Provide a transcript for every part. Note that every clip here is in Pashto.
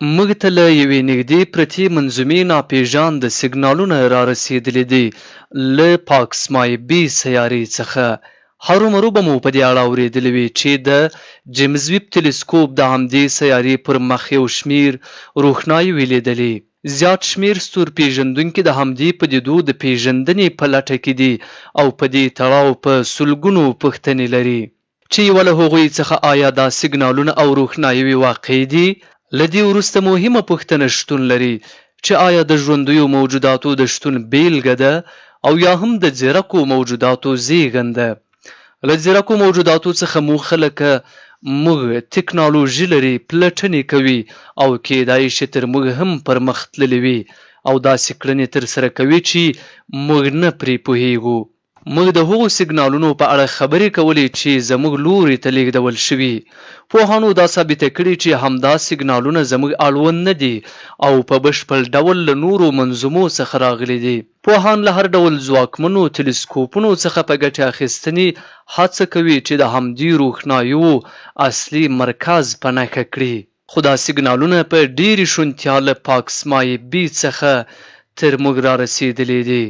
موږ ته له یوې نږدې پرتې منظومې ناپېژانده سیګنالونه رارسېدلي دي له پاکسمای بي سیارې څخه. هرومرو به مو په دې اړه اورېدلي وي چې د جیمز ویب تلسکوپ د همدې سیارې پر مخ یو شمېر روښنایي لیدلې. زیات شمېر ستورپېژندونکي د همدې پدیدو د پېژندنې په لټه کې دي او په دې تړاو په سلګونو پوښتنې لري چې یوه له هغوی څخه آیا دا سیګنالونه او روښنایي واقعي دي. له دې وروسته مهمه پوښتنه شتون لري چې آیا د ژوندیو موجوداتو د شتون بیلګه ده او یا هم د ځیرکو موجوداتو زیږنده. له ځیرکو موجوداتو څخه موخه لکه موږ تکنالوژي لري پلټنې کوي او کیدای شي تر موږ هم پرمخ تللي وي او داسې کړنې ترسره کوي چې موږ نه پرې پوهیږو. موږ د هغو سیګنالونو په اړه خبرې کولې چې زموږ لوري ته لیږدول شوي. پوهانو دا ثابته کړې چې همدا سیګنالونه زموږ اړوند نه دي او په بشپړ ډول له نورو منظومو څخه راغلي دي. پوهان له هر ډول ځواکمنو تلسکوپونو څخه په ګټې اخیستنې هڅه کوي چې د همدې روښناییو اصلي مرکز په نښه کړي. خو دا سیګنالونه په ډېرې شونتیا له پاکسمای بي څخه تر موږ را رسېدلي دي.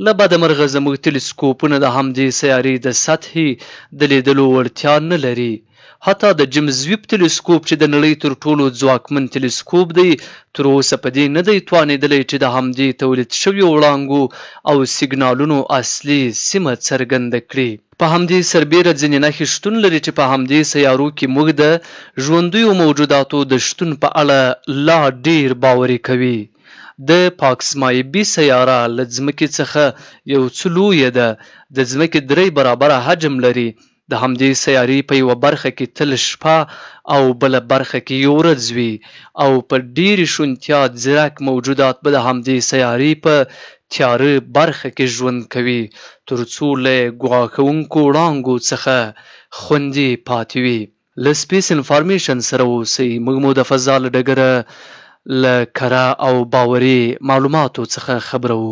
له بده مرغه زموږ تلسکوپونه د همدې سیارې د سطحې د لیدلو وړتیا نه لري. حتی د جیمز ویب تلسکوپ چې د نړۍ تر ټولو ځواکمن تلسکوپ دی تر اوسه په دې نه دی توانېدلی چې د همدې تولید شویو وړانګو او سیګنالونو اصلي سیمه څرګنده کړي. په همدې سربیره ځینې نښې شتون لري چې په همدې سیارو کې موږ د ژوندیو موجوداتو د شتون په اړه لا ډېر باوري کوي. د پاکسمای بي سیاره له ځمکې څخه یو څه لویه ده. د ځمکې 3 برابره حجم لري. د همدې سیارې په یوه برخه کې تل شپه او بله برخه کې یو ورځ وي او په ډېرې شونتیا ځیرک موجودات به د همدې سیارې په تیاره برخه کې ژوند کوي تر څو له ګواښونکو وړانګو څخه خوندي پاتې وي. له سپیس انفارمیشن سره اوسئ. موږ مو د فضا له ډګره له کره او باوري معلوماتو څخه خبرو.